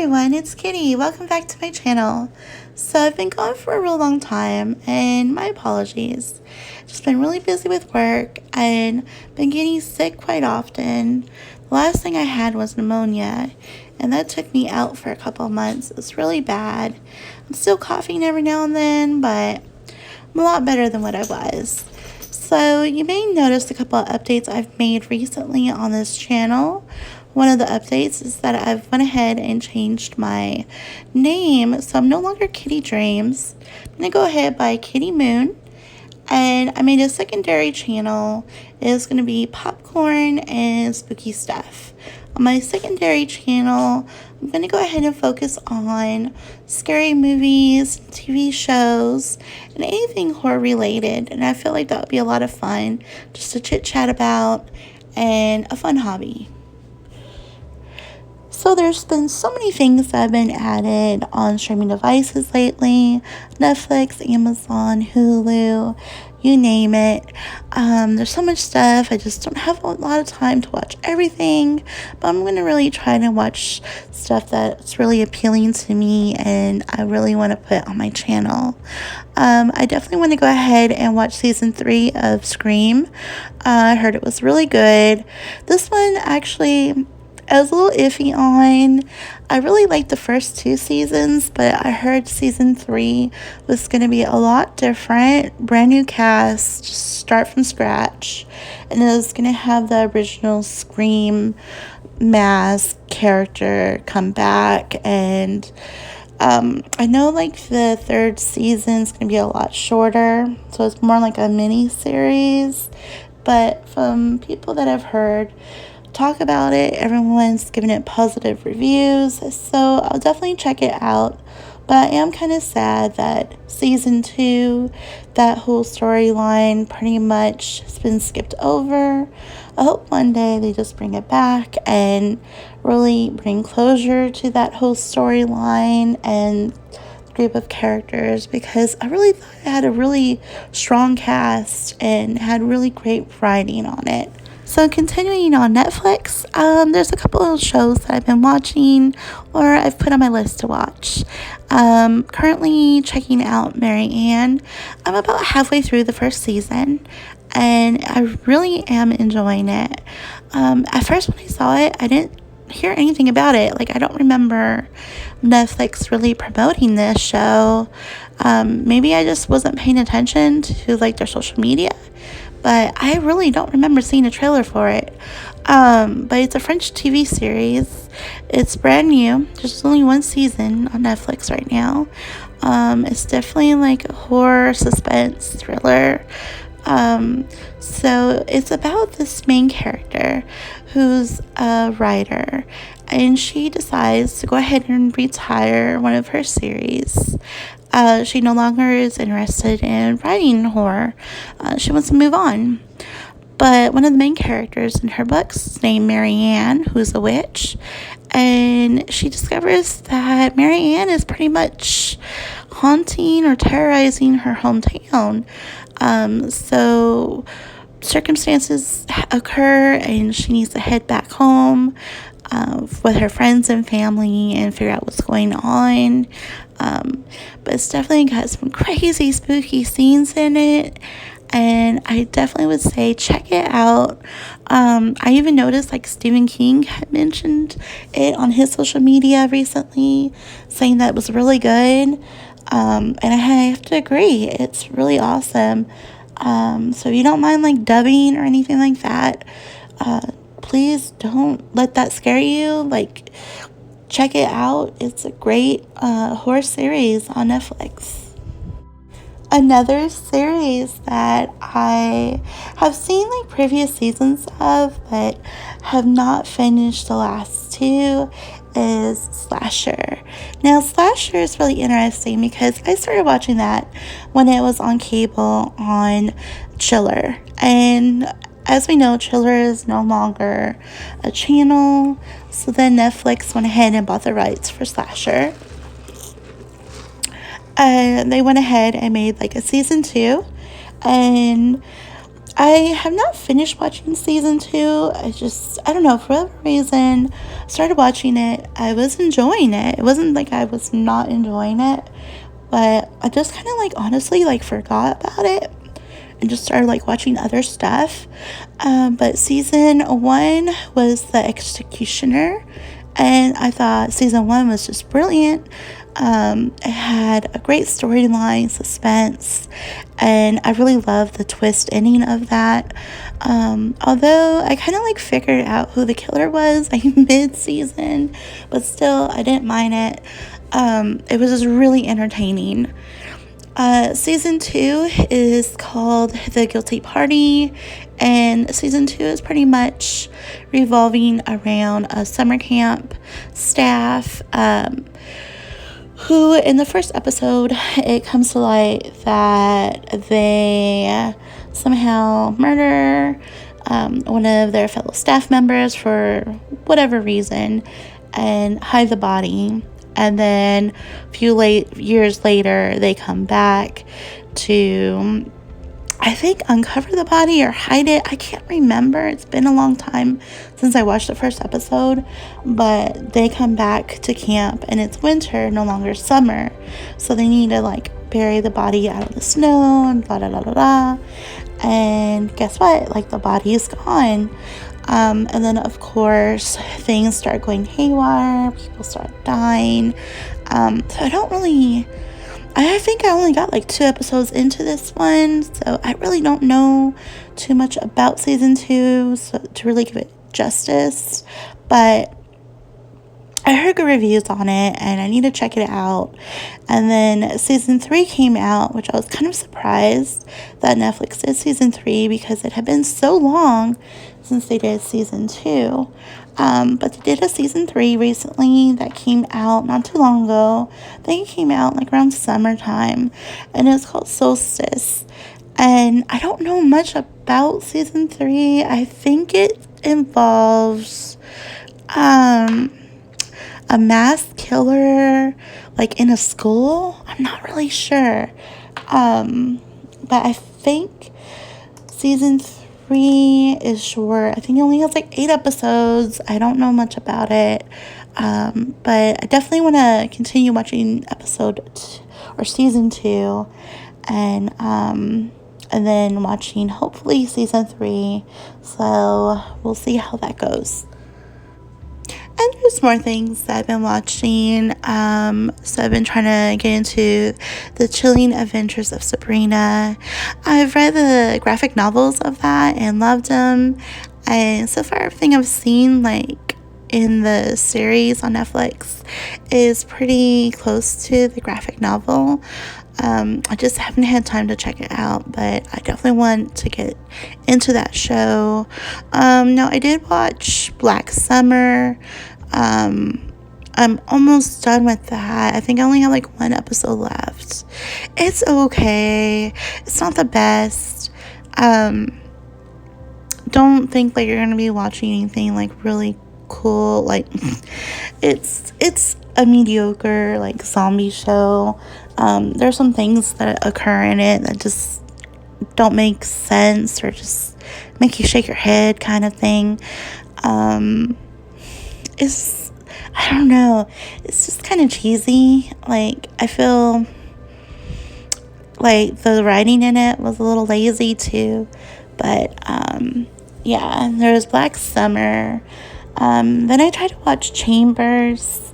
everyone, it's Kitty. Welcome back to my channel. So I've been gone for a real long time and my apologies. Just been really busy with work and been getting sick quite often. The last thing I had was pneumonia and that took me out for a couple of months. It was really bad. I'm still coughing every now and then, but I'm a lot better than what I was. So you may notice a couple of updates I've made recently on this channel. One of the updates is that I've went ahead and changed my name, so I'm no longer Kitty Dreams. I'm going to go ahead by Kitty Moon, and I made a secondary channel. It's going to be popcorn and spooky stuff. On my secondary channel, I'm going to go ahead and focus on scary movies, TV shows, and anything horror related, and I feel like that would be a lot of fun just to chit chat about and a fun hobby. So there's been so many things that have been added on streaming devices lately. Netflix, Amazon, Hulu, you name it. There's so much stuff. I just don't have a lot of time to watch everything. But I'm going to really try to watch stuff that's really appealing to me and I really want to put on my channel. I definitely want to go ahead and watch season 3 of Scream. I heard it was really good. This one actually I was a little iffy on. I really liked the first 2 seasons, but I heard season 3 was going to be a lot different. Brand new cast, just start from scratch. And it was going to have the original Scream mask character come back. And I know like the 3rd season is going to be a lot shorter. So it's more like a mini series. But from people that I've heard talk about it, everyone's giving it positive reviews, so I'll definitely check it out. But I am kind of sad that season 2, that whole storyline pretty much has been skipped over. I hope one day they just bring it back and really bring closure to that whole storyline and group of characters, because I really thought it had a really strong cast and had really great writing on it. So continuing on Netflix, there's a couple of shows that I've been watching or I've put on my list to watch. Currently checking out Mary Ann. I'm about halfway through the first season and I really am enjoying it. At first when I saw it, I didn't hear anything about it. Like, I don't remember Netflix really promoting this show. Maybe I just wasn't paying attention to like their social media. But I really don't remember seeing a trailer for it. But it's a French TV series. It's brand new. There's only 1 season on Netflix right now. It's definitely like a horror, suspense, thriller. So it's about this main character who's a writer. And she decides to go ahead and retire one of her series. She no longer is interested in writing horror. She wants to move on. But one of the main characters in her books is named Mary Ann, who's a witch. And she discovers that Mary Ann is pretty much haunting or terrorizing her hometown. So circumstances occur and she needs to head back home with her friends and family and figure out what's going on. But it's definitely got some crazy spooky scenes in it, and I definitely would say check it out. I even noticed like Stephen King had mentioned it on his social media recently, saying that it was really good. And I have to agree, it's really awesome. So if you don't mind like dubbing or anything like that, please don't let that scare you. Like, check it out. It's a great horror series on Netflix. Another series that I have seen like previous seasons of but have not finished the last 2 is Slasher. Now, Slasher is really interesting because I started watching that when it was on cable on Chiller. And as we know, Chiller is no longer a channel, so then Netflix went ahead and bought the rights for Slasher. They went ahead and made like a season 2, and I have not finished watching season 2. I don't know, for whatever reason, started watching it. I was enjoying it. It wasn't like I was not enjoying it, but I just kind of like honestly like forgot about it and just started like watching other stuff. But season 1 was The Executioner, and I thought season 1 was just brilliant. It had a great storyline, suspense, and I really loved the twist ending of that. Although I kind of like figured out who the killer was like mid-season, but still I didn't mind it. It was just really entertaining. Season 2 is called The Guilty Party, and season 2 is pretty much revolving around a summer camp staff, who in the first episode, it comes to light that they somehow murder one of their fellow staff members for whatever reason and hide the body. And then a few years later, they come back to, I think, uncover the body or hide it. I can't remember. It's been a long time since I watched the first episode. But they come back to camp and it's winter, no longer summer. So they need to like bury the body out of the snow and blah, blah, blah, blah, blah. And guess what? Like the body is gone. And then, of course, things start going haywire. People start dying. So I think I only got like 2 episodes into this one. So I really don't know too much about season 2 to really give it justice. But I heard good reviews on it and I need to check it out. And then season 3 came out, which I was kind of surprised that Netflix did season 3 because it had been so long since they did season 2. But they did a season 3 recently that came out not too long ago. I think it came out like around summertime, and it's called Solstice. And I don't know much about season 3. I think it involves a mass killer like in a school. I'm not really sure. But I think season 3 is short. I think it only has like 8 episodes. I don't know much about it. But I definitely want to continue watching season 2, and then watching hopefully season 3. So we'll see how that goes. And there's more things that I've been watching. So I've been trying to get into The Chilling Adventures of Sabrina. I've read the graphic novels of that and loved them. And so far, everything I've seen, like in the series on Netflix, is pretty close to the graphic novel. I just haven't had time to check it out, but I definitely want to get into that show. Now, I did watch Black Summer. I'm almost done with that. I think I only have like 1 episode left. It's okay. It's not the best. Don't think like you're gonna be watching anything like really cool. Like it's a mediocre like zombie show. There's some things that occur in it that just don't make sense or just make you shake your head kind of thing. I don't know, it's just kind of cheesy. Like, I feel like the writing in it was a little lazy too. But yeah, there was Black Summer. Then I tried to watch Chambers,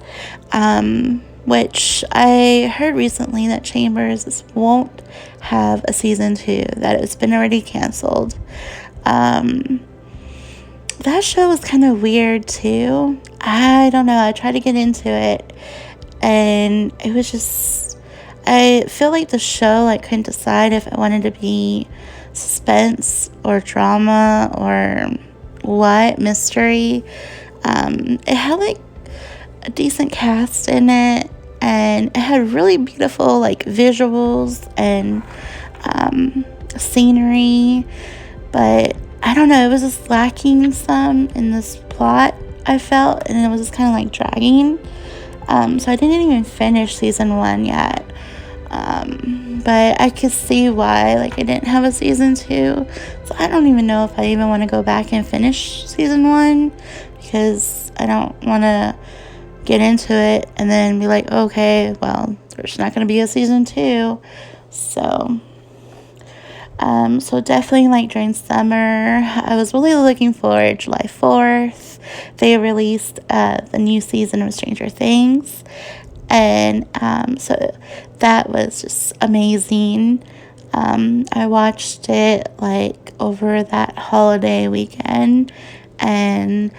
which I heard recently that Chambers won't have a season 2, that it's been already canceled. That show was kind of weird too. I don't know, I tried to get into it and it was just, I feel like the show like couldn't decide if it wanted to be suspense or drama or what, mystery. It had like a decent cast in it, and it had really beautiful like visuals and scenery, but I don't know, it was just lacking some in this plot, I felt, and it was just kind of like dragging. So I didn't even finish season 1 yet. But I could see why, like, I didn't have a season 2. So I don't even know if I even want to go back and finish season 1, because I don't want to get into it and then be like, okay, well, there's not going to be a season 2. So definitely, like, during summer, I was really looking forward. July 4th, they released the new season of Stranger Things. And so that was just amazing. I watched it, like, over that holiday weekend, and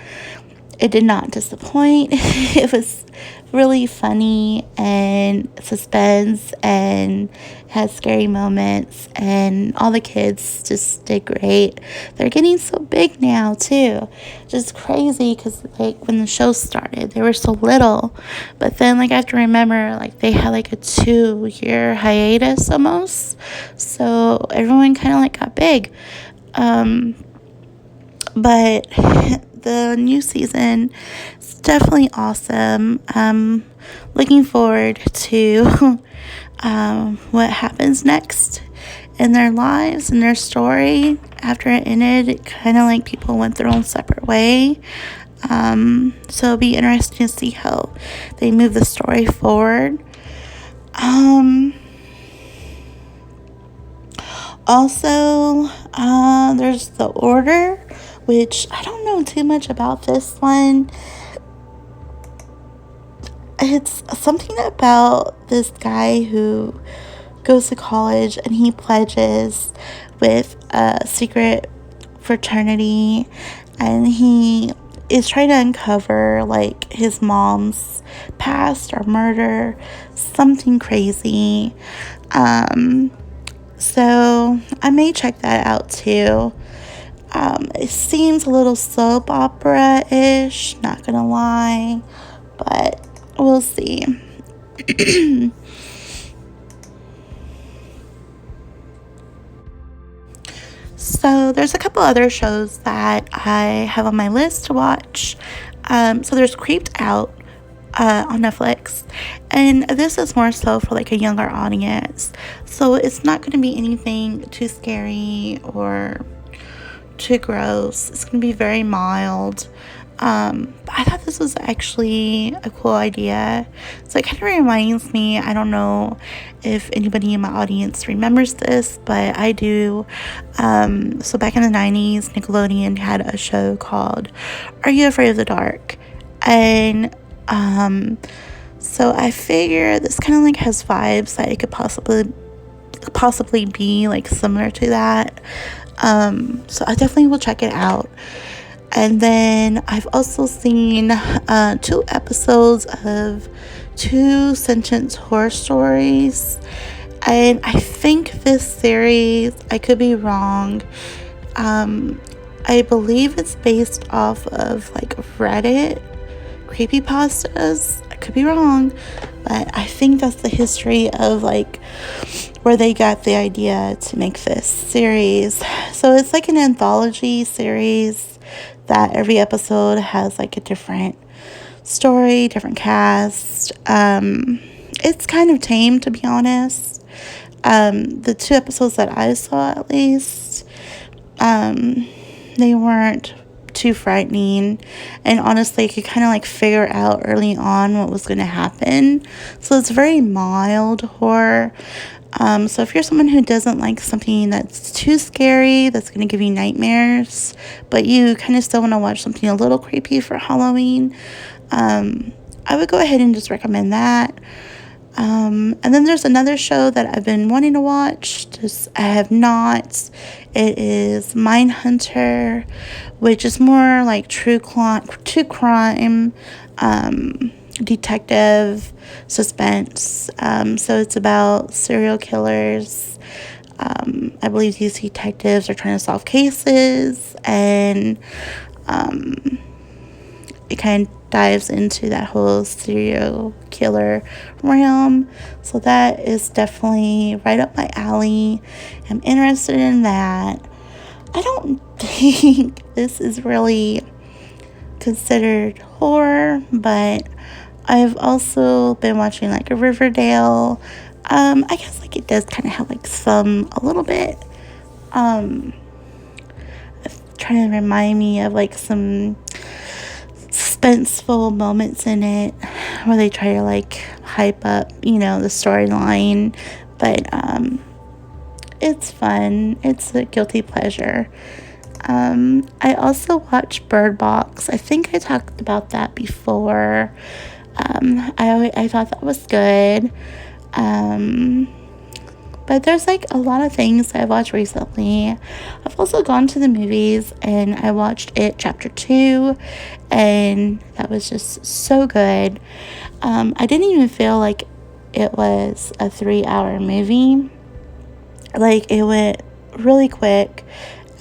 it did not disappoint. It was really funny and suspense, and had scary moments, and all the kids just did great. They're getting so big now too, just crazy, because, like, when the show started they were so little, but then, like, I have to remember, like, they had like a 2-year hiatus almost, so everyone kind of, like, got big. But the new season is definitely awesome. Looking forward to what happens next in their lives and their story. After it ended, it kind of like people went their own separate way. So it'll be interesting to see how they move the story forward. Also, there's The Order, which I don't know too much about this one. It's something about this guy who goes to college and he pledges with a secret fraternity, and he is trying to uncover, like, his mom's past or murder, something crazy. So I may check that out too. It seems a little soap opera-ish, not gonna lie, but we'll see. So there's a couple other shows that I have on my list to watch. So there's Creeped Out on Netflix, and this is more so for, like, a younger audience. So it's not going to be anything too scary or too gross. It's going to be very mild. But I thought this was actually a cool idea. So it kind of reminds me, I don't know if anybody in my audience remembers this, but I do. So back in the 90s, Nickelodeon had a show called Are You Afraid of the Dark? And so I figure this kind of, like, has vibes that it could possibly be, like, similar to that. So I definitely will check it out. And then I've also seen 2 episodes of 2 sentence horror stories. And I think this series, I could be wrong, I believe it's based off of, like, Reddit creepypastas. I could be wrong, but I think that's the history of, like, where they got the idea to make this series. So it's like an anthology series that every episode has, like, a different story, different cast. It's kind of tame, to be honest. The 2 episodes that I saw, at least, they weren't too frightening, and honestly, I could kind of, like, figure out early on what was going to happen. So it's very mild horror. So if you're someone who doesn't like something that's too scary, that's going to give you nightmares, but you kind of still want to watch something a little creepy for Halloween, I would go ahead and just recommend that. And then there's another show that I've been wanting to watch, just I have not. It is Mindhunter, which is more like true crime, detective suspense. So it's about serial killers. I believe these detectives are trying to solve cases, and it kind of dives into that whole serial killer realm. So that is definitely right up my alley. I'm interested in that. I don't think this is really considered horror, but I've also been watching, like, a Riverdale. I guess like it does kind of have like a little bit, trying to remind me of like some suspenseful moments in it where they try to like hype up, the storyline. But it's fun. It's a guilty pleasure. I also watched Bird Box. I think I talked about that before. I thought that was good. But there's like a lot of things I've watched recently. I've also gone to the movies and I watched It Chapter 2, and that was just so good. I didn't even feel like it was a 3-hour movie. Like, it went really quick,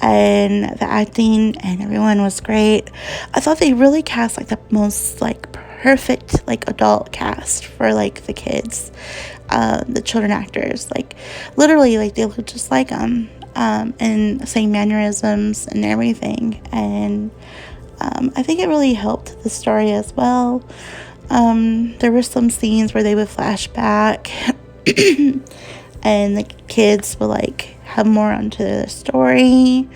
and the acting and everyone was great. I thought they really cast like the most like perfect like adult cast for like the kids, the children actors. Like, literally, like they look just like them, and same mannerisms and everything. And I think it really helped the story as well. There were some scenes where they would flash back and the kids would like have more onto the story.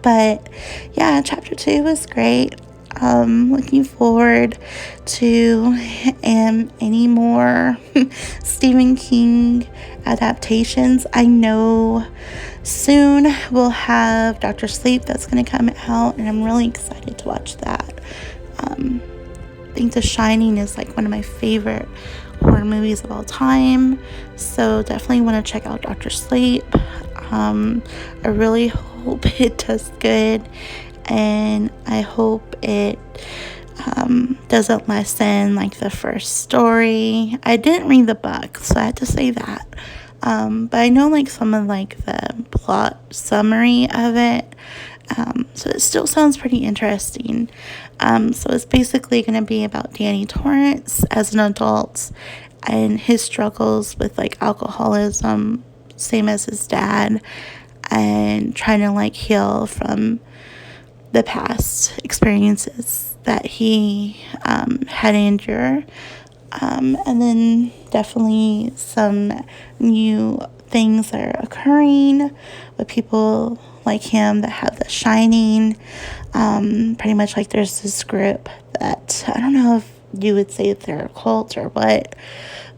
But yeah, chapter 2 was great. Looking forward to any more Stephen King adaptations. I know soon we'll have Dr. Sleep that's going to come out, and I'm really excited to watch that. I think The Shining is like one of my favorite horror movies of all time, so definitely want to check out Dr. Sleep. I really hope it does good, and I hope it doesn't lessen like the first story. I didn't read the book, so I had to say that, but I know like some of like the plot summary of it, so it still sounds pretty interesting. So it's basically going to be about Danny Torrance as an adult and his struggles with like alcoholism, same as his dad, and trying to like heal from the past experiences that he had endured. And then definitely some new things that are occurring with people like him that have the Shining. Pretty much like there's this group that, I don't know if you would say if they're a cult or what,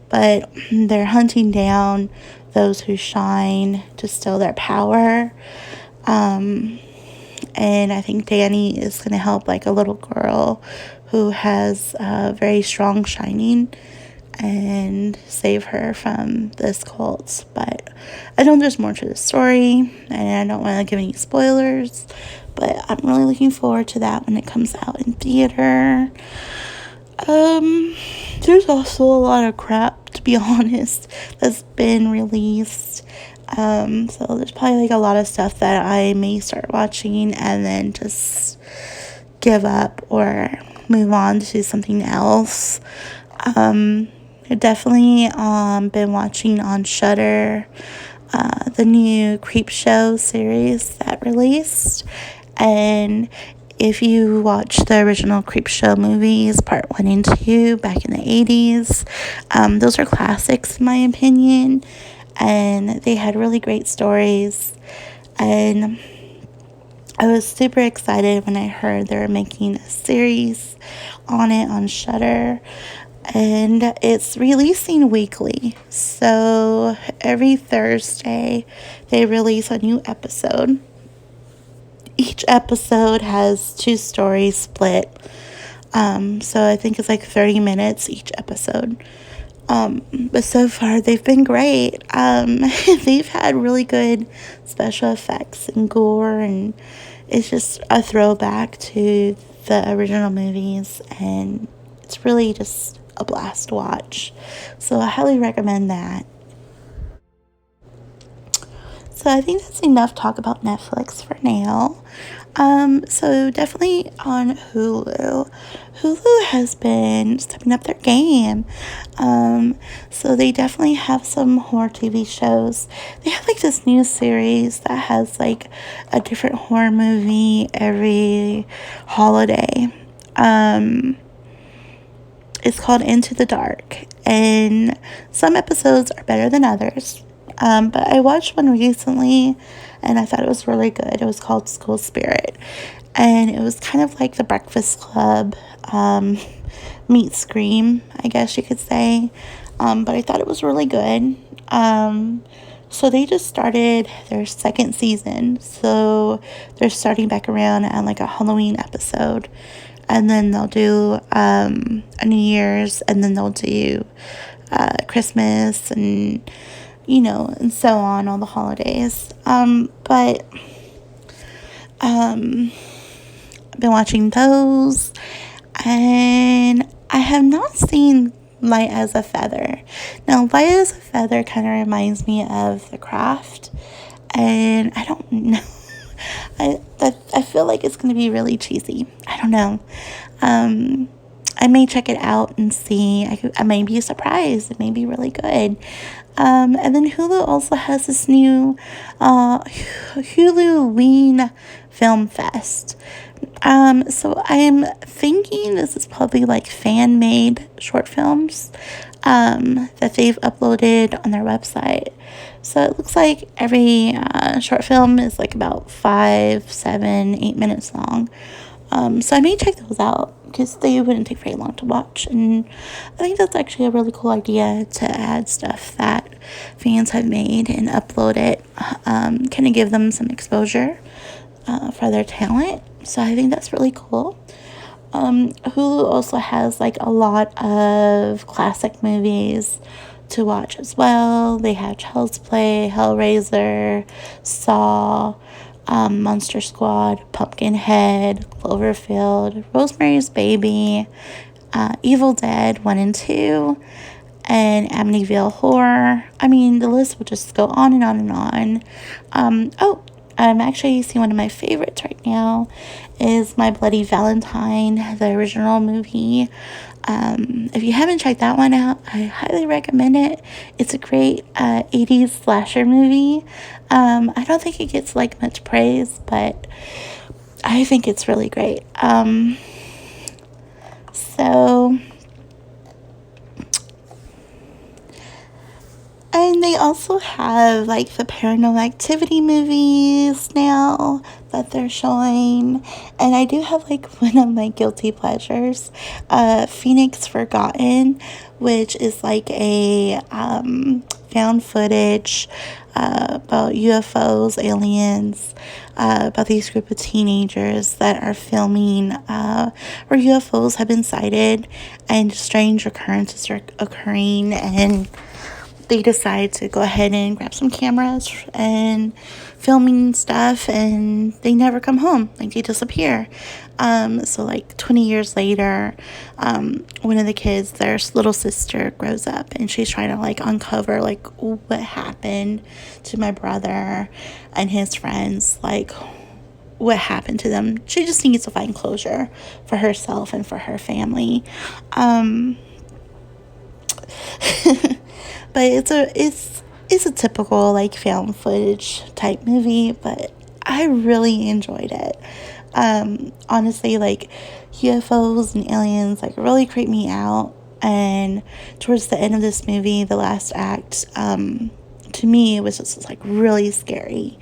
but they're hunting down those who shine to steal their power. And I think Danny is going to help like a little girl who has a very strong shining and save her from this cult. But I know there's more to the story, and I don't want to give any spoilers, but I'm really looking forward to that when it comes out in theater. There's also a lot of crap, to be honest, that's been released. So there's probably like a lot of stuff that I may start watching and then just give up or move on to something else. I've definitely been watching on Shudder the new Creepshow series that released, and if you watch the original Creepshow movies, part 1 and 2, back in the 80s, those are classics in my opinion, and they had really great stories. And I was super excited when I heard they were making a series on it on Shudder, and it's releasing weekly. So every Thursday they release a new episode. Each episode has 2 stories split. So I think it's like 30 minutes each episode. But so far they've been great. They've had really good special effects and gore, and it's just a throwback to the original movies, and it's really just a blast to watch. So I highly recommend that. So I think that's enough talk about Netflix for now. So definitely on Hulu. Hulu has been stepping up their game. So they definitely have some horror TV shows. They have like this new series that has like a different horror movie every holiday. It's called Into the Dark, and and some episodes are better than others. But I watched one recently, and I thought it was really good. It was called School Spirit, and it was kind of like The Breakfast Club meet Scream, I guess you could say. But I thought it was really good. So they just started their second season. So they're starting back around on like a Halloween episode. And then they'll do a New Year's, and then they'll do Christmas, and and so on, all the holidays. But I've been watching those, and I have not seen Light as a Feather. Now, Light as a Feather kind of reminds me of The Craft, and I don't know. I feel like it's going to be really cheesy. I don't know. I may check it out and see. I may be surprised. It may be really good. And then Hulu also has this new Hulu Ween Film Fest. So I'm thinking this is probably like fan-made short films that they've uploaded on their website. So it looks like every short film is like about 5, 7, 8 minutes long. So I may check those out because they wouldn't take very long to watch. And I think that's actually a really cool idea to add stuff that fans have made and upload it. Kind of give them some exposure for their talent. So I think that's really cool. Hulu also has like a lot of classic movies to watch as well. They have Child's Play, Hellraiser, Saw, Monster Squad, Pumpkinhead, Cloverfield, Rosemary's Baby, Evil Dead 1 and 2, and Amityville Horror. I mean, the list will just go on and on and on. I'm actually seeing one of my favorites right now is My Bloody Valentine, the original movie. If you haven't checked that one out, I highly recommend it. It's a great 80s slasher movie. I don't think it gets like much praise, but I think it's really great. And they also have like the Paranormal Activity movies now that they're showing. And I do have like one of my guilty pleasures, Phoenix Forgotten, which is like a found footage about UFOs, aliens, about these group of teenagers that are filming where UFOs have been sighted and strange occurrences are occurring, and they decide to go ahead and grab some cameras and filming stuff, and they never come home. Like, they disappear. So like 20 years later, one of the kids, their little sister, grows up, and she's trying to like uncover like what happened to my brother and his friends, like what happened to them. She just needs to find closure for herself and for her family. But it's a typical like found footage type movie, but I really enjoyed it. Honestly, like UFOs and aliens like really creep me out, and towards the end of this movie, the last act, to me it was just like really scary.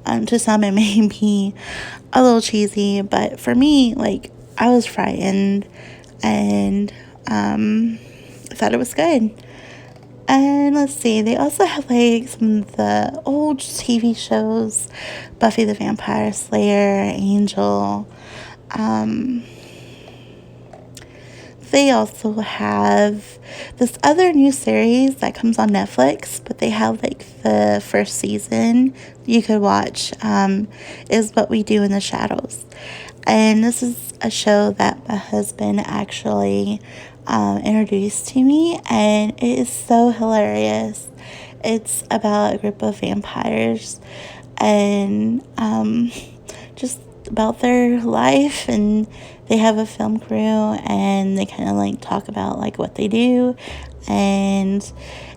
To some it may be a little cheesy, but for me, like, I was frightened, and I thought it was good. And let's see, they also have like some of the old TV shows, Buffy the Vampire Slayer, Angel. They also have this other new series that comes on Netflix, but they have like the first season you could watch, is What We Do in the Shadows. And this is a show that my husband actually introduced to me, and it is so hilarious. It's about a group of vampires, and just about their life, and they have a film crew, and they kind of like talk about like what they do, and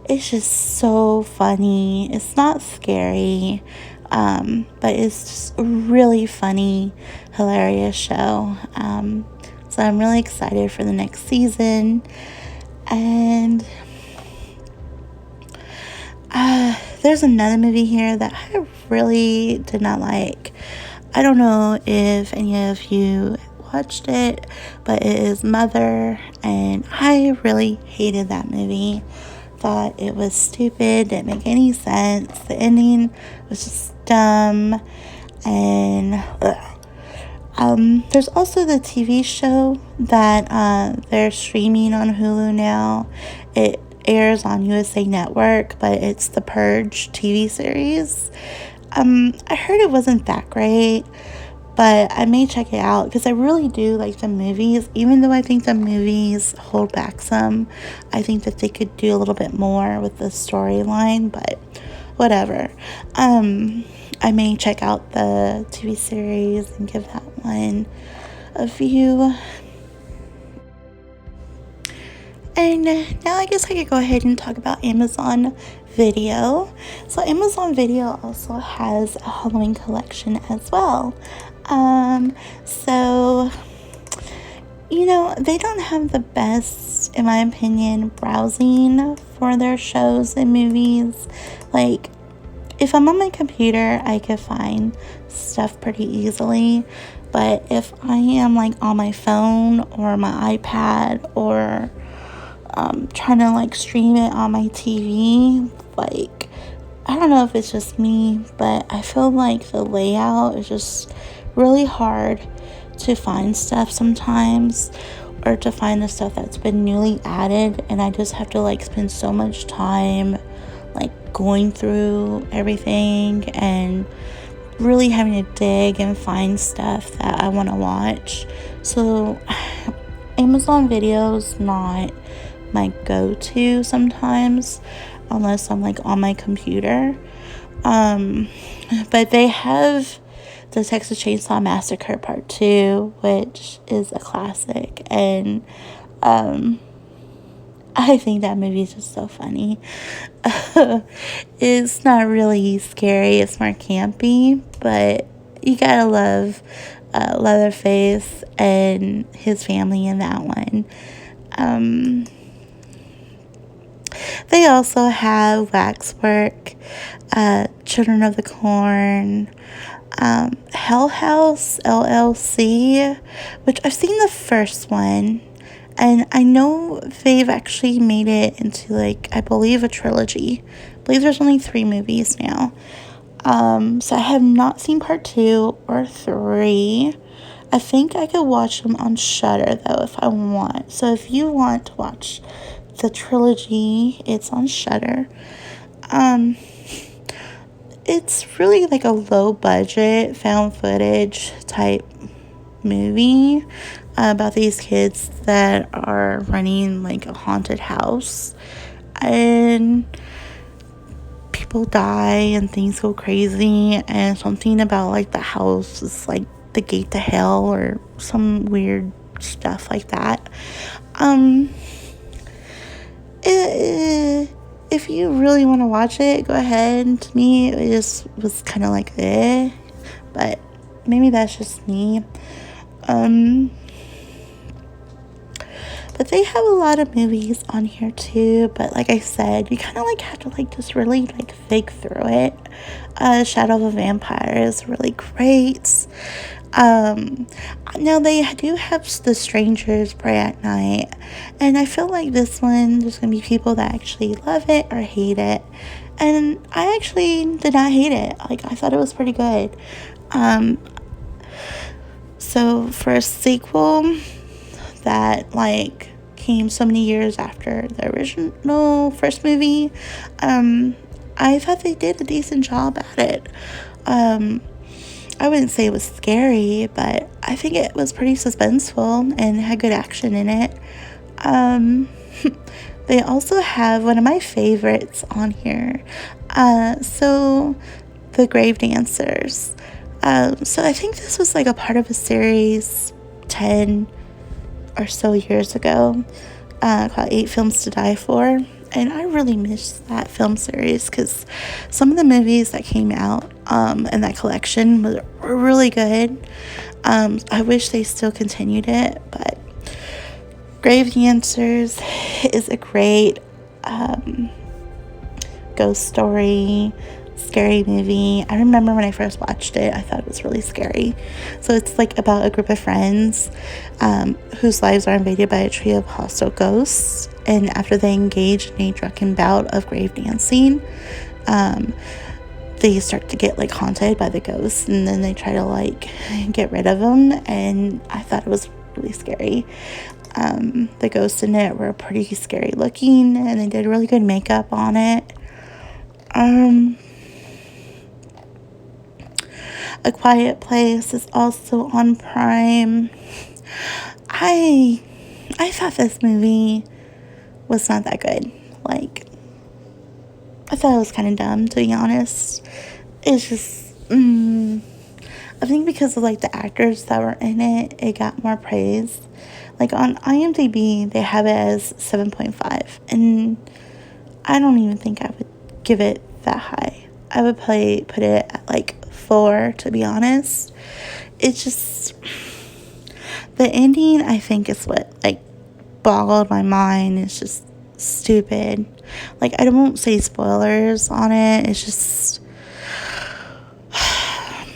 it's just so funny. It's not scary, but it's just a really funny, hilarious show. So I'm really excited for the next season. And there's another movie here that I really did not like. I don't know if any of you watched it, but it is Mother, and I really hated that movie. Thought it was stupid, didn't make any sense. The ending was just dumb, and there's also the TV show that they're streaming on Hulu now. It airs on USA Network, but it's the Purge TV series. I heard it wasn't that great, but I may check it out because I really do like the movies. Even though I think the movies hold back some, I think that they could do a little bit more with the storyline, but whatever. I may check out the TV series and give that one a view. And now I guess I could go ahead and talk about Amazon Video. So Amazon Video also has a Halloween collection as well. So, they don't have the best, in my opinion, browsing for their shows and movies. Like, if I'm on my computer, I could find stuff pretty easily. But if I am, like, on my phone or my iPad or trying to, stream it on my TV, I don't know if it's just me, but I feel like the layout is just really hard to find stuff sometimes, or to find the stuff that's been newly added, and I just have to spend so much time going through everything and really having to dig and find stuff that I want to watch. So Amazon Video's not my go-to sometimes, unless I'm on my computer. But they have the Texas Chainsaw Massacre Part 2, which is a classic, and I think that movie is just so funny. It's not really scary, it's more campy, but you gotta love Leatherface and his family in that one. They also have Waxwork, Children of the Corn, Hell House LLC, which I've seen the first one, and I know they've actually made it into I believe a trilogy. I believe there's only 3 movies now. So I have not seen part 2 or 3. I think I could watch them on Shudder though if I want. So if you want to watch the trilogy, it's on Shudder. It's really a low budget found footage type movie about these kids that are running a haunted house, and people die and things go crazy, and something about the house is the gate to hell or some weird stuff like that. If you really want to watch it, go ahead. To me, it just was kind of but maybe that's just me. But they have a lot of movies on here too, but like I said, you kind of have to just really think through it. Shadow of a Vampire is really great. Now they do have The Strangers Pray at Night, and I feel this one, there's gonna be people that actually love it or hate it, and I actually did not hate it. I thought it was pretty good. So for a sequel that came so many years after the original first movie, I thought they did a decent job at it. I wouldn't say it was scary, but I think it was pretty suspenseful and had good action in it. They also have one of my favorites on here. So The Grave Dancers. So I think this was a part of a series 10 or so years ago, called 8 Films to Die For. And I really missed that film series because some of the movies that came out in that collection were really good. I wish they still continued it, but Grave Dancers is a great ghost story, scary movie. I remember when I first watched it, I thought it was really scary. So it's like about a group of friends whose lives are invaded by a trio of hostile ghosts, and after they engage in a drunken bout of grave dancing, they start to get like haunted by the ghosts, and then they try to like get rid of them. And I thought it was really scary. The ghosts in it were pretty scary looking, and they did really good makeup on it. A Quiet Place is also on Prime. I thought this movie was not that good. Like, I thought it was kind of dumb, to be honest. It's just, I think because of like the actors that were in it, it got more praise. Like on IMDb, they have it as 7.5, and I don't even think I would give it that high. I would probably put it at like 4, to be honest. It's just, the ending, I think, is what like boggled my mind. It's just stupid. Like, I won't say spoilers on it. It's just,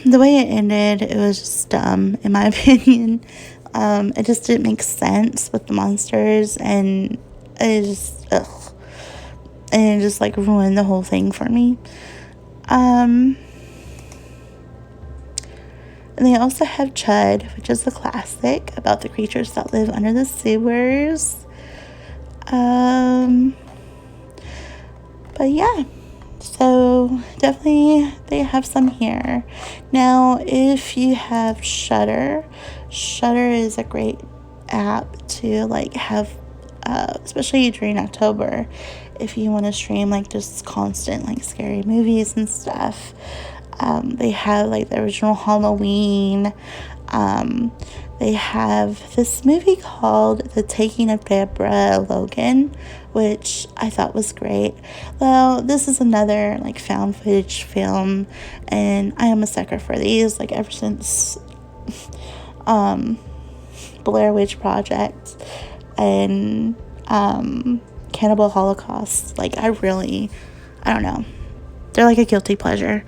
the way it ended, it was just dumb, in my opinion. It just didn't make sense with the monsters, and it just, and it just like ruined the whole thing for me. And they also have Chud, which is a classic about the creatures that live under the sewers. But yeah, so definitely they have some here. Now, if you have Shudder is a great app to like have, especially during October, if you want to stream like just constant like scary movies and stuff. They have like the original Halloween. They have this movie called The Taking of Deborah Logan, which I thought was great. Well, this is another like found footage film, and I am a sucker for these. Like ever since Blair Witch Project and Cannibal Holocaust, like I don't know. They're like a guilty pleasure.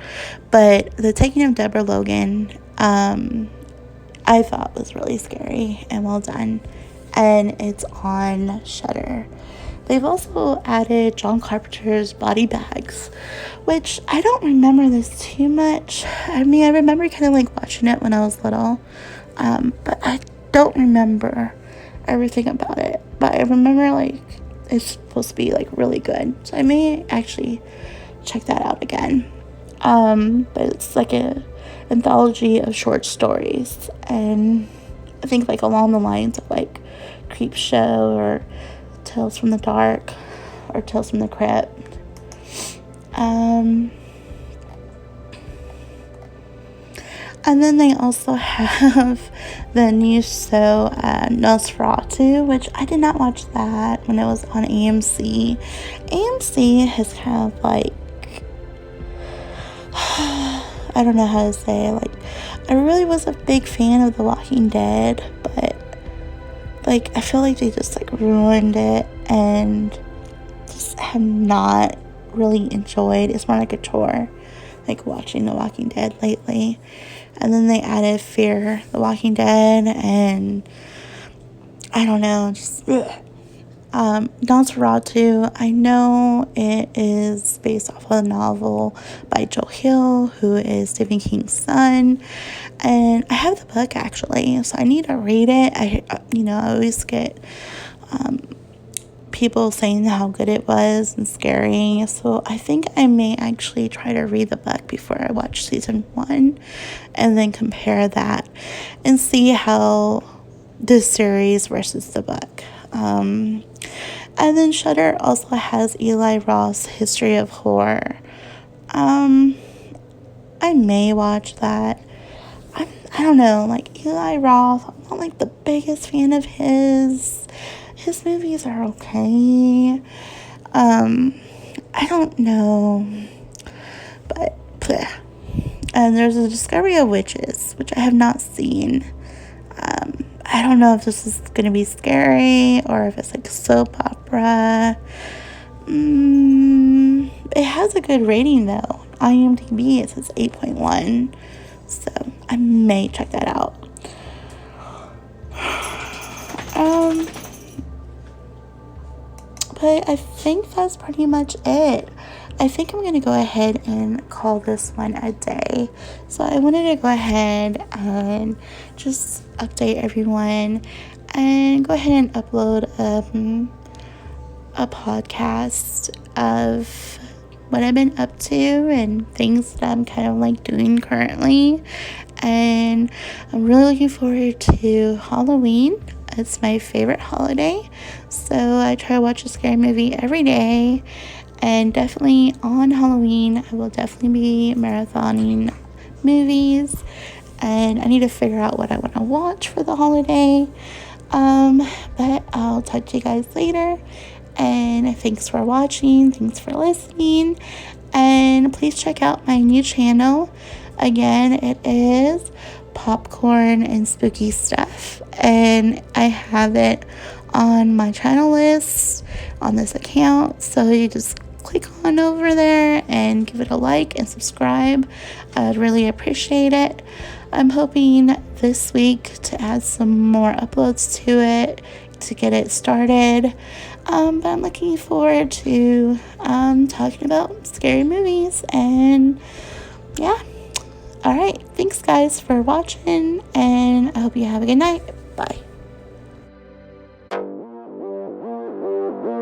But The Taking of Deborah Logan, I thought was really scary and well done. And it's on Shudder. They've also added John Carpenter's Body Bags, which I don't remember this too much. I mean, I remember kind of like watching it when I was little. But I don't remember everything about it. But I remember like it's supposed to be like really good. So I may actually check that out again. But it's like a anthology of short stories, and I think like along the lines of like Creepshow or Tales from the Dark or Tales from the Crypt. And then they also have the new show Nosferatu, which I did not watch that when it was on AMC. AMC has kind of like, I don't know how to say, like, I really was a big fan of The Walking Dead, but like I feel like they just like ruined it and just have not really enjoyed. It's more like a chore, like watching The Walking Dead lately. And then they added Fear the Walking Dead, and I don't know, just Nosferatu, I know it is based off of a novel by Joe Hill, who is Stephen King's son, and I have the book actually, so I need to read it. I always get people saying how good it was and scary, so I think I may actually try to read the book before I watch season 1, and then compare that and see how this series versus the book. And then Shudder also has Eli Roth's History of Horror. I may watch that. I don't know, like Eli Roth, I'm not like the biggest fan of his. His movies are okay. I don't know, but bleh. And there's a Discovery of Witches, which I have not seen. I don't know if this is going to be scary or if it's like a soap opera. It has has a good rating though. IMDb, it says 8.1. So I may check that out. But I think that's pretty much it. I think I'm going to go ahead and call this one a day. So I wanted to go ahead and just update everyone and go ahead and upload a podcast of what I've been up to and things that I'm kind of like doing currently. And I'm really looking forward to Halloween. It's my favorite holiday, so I try to watch a scary movie every day, and definitely on Halloween I will definitely be marathoning movies, and I need to figure out what I want to watch for the holiday. But I'll talk to you guys later, and thanks for watching, thanks for listening, and please check out my new channel. Again, it is Popcorn and Spooky Stuff, and I have it on my channel list on this account, so you just click on over there and give it a like and subscribe. I'd really appreciate it. I'm hoping this week to add some more uploads to it to get it started, but I'm looking forward to talking about scary movies, and yeah. Alright, thanks guys for watching, and I hope you have a good night. Bye.